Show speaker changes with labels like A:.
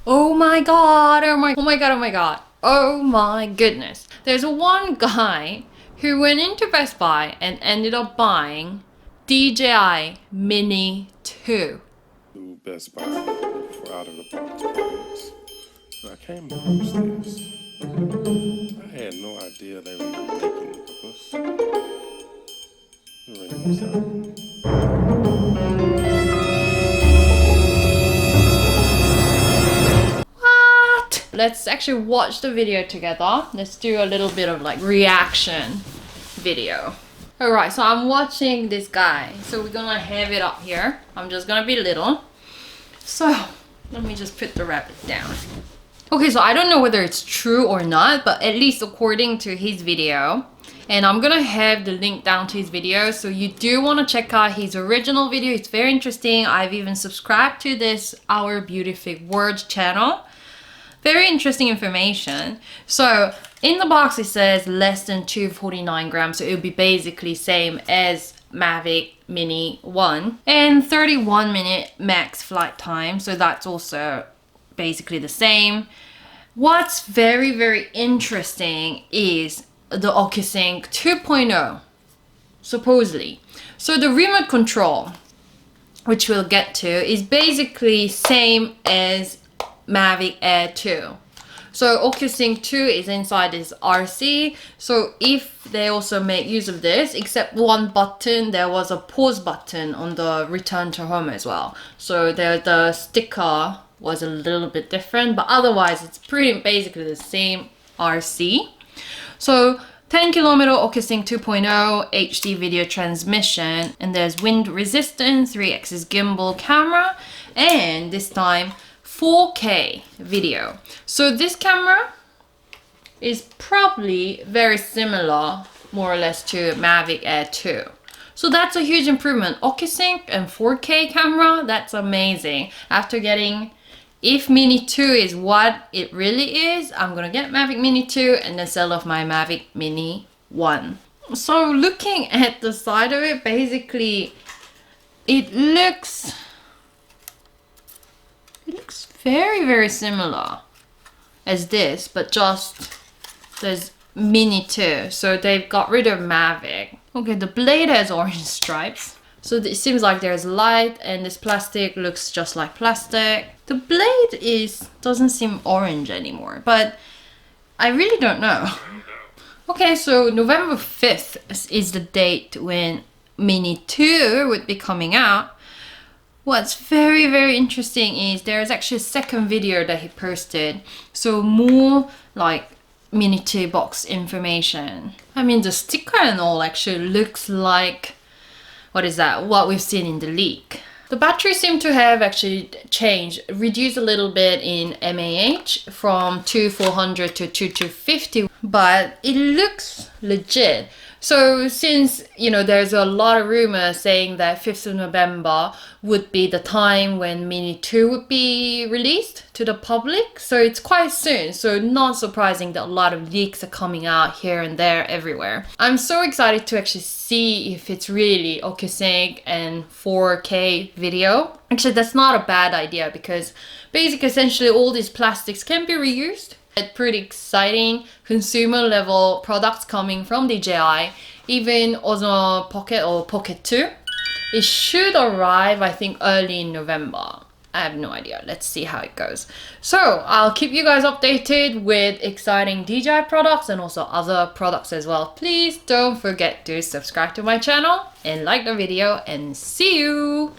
A: Oh my god, oh my god, oh my god. Oh my goodness. There's one guy who went into Best Buy and ended up buying DJI Mini 2.
B: To Best Buy for out of the box products. When I came across this, I had no idea they were making this. Ring this out.
A: What? Let's actually watch the video together. Let's do a little bit of like reaction video. Alright, so I'm watching this guy. So we're gonna have it up here. I'm just gonna be little. So let me just put the rabbit down. Okay, so I don't know whether it's true or not, but at least according to his video, and I'm gonna have the link down to his video, so you do want to check out his original video. It's very interesting. I've even subscribed to this Our Beatific World channel. Very interesting information. So in the box it says less than 249 grams, so it would be basically same as Mavic Mini 1, and 31-minute max flight time, so that's also basically the same. What's very, very interesting is the OcuSync 2.0, supposedly. So the remote control, which we'll get to, is basically same as Mavic Air 2. So OcuSync 2 is inside this RC. So if they also make use of this, except one button, there was a pause button on the return to home as well. So the sticker was a little bit different, but otherwise it's pretty basically the same RC. So 10km OcuSync 2.0 HD video transmission, and there's wind resistant 3-axis gimbal camera, and this time 4K video. So this camera is probably very similar, more or less, to Mavic Air 2. So that's a huge improvement. OcuSync and 4K camera, that's amazing. After getting, if Mini 2 is what it really is, I'm gonna get Mavic Mini 2 and then sell off my Mavic Mini 1. So looking at the side of it, basically it looks very, very similar as this, but just there's Mini 2. So they've got rid of Mavic. Okay, the blade has orange stripes. So it seems like there's light, and this plastic looks just like plastic. The blade doesn't seem orange anymore, but I really don't know. Okay, so November 5th is the date when Mini 2 would be coming out. What's very, very interesting is there's actually a second video that he posted. So more like Mini 2 box information. I mean, the sticker and all actually looks like, what is that? What we've seen in the leak. The battery seemed to have actually changed, reduced a little bit in mAh from 2400 to 2250, but it looks legit. So since, you know, there's a lot of rumors saying that 5th of November would be the time when Mini 2 would be released to the public. So it's quite soon. So not surprising that a lot of leaks are coming out here and there everywhere. I'm so excited to actually see if it's really OcuSync and 4K video. Actually, that's not a bad idea because basically essentially all these plastics can be reused. Pretty exciting consumer level products coming from DJI, even Osmo Pocket or Pocket 2. It should arrive, I think, early in November. I have no idea. Let's see how it goes. So I'll keep you guys updated with exciting DJI products and also other products as well. Please don't forget to subscribe to my channel and like the video, and see you!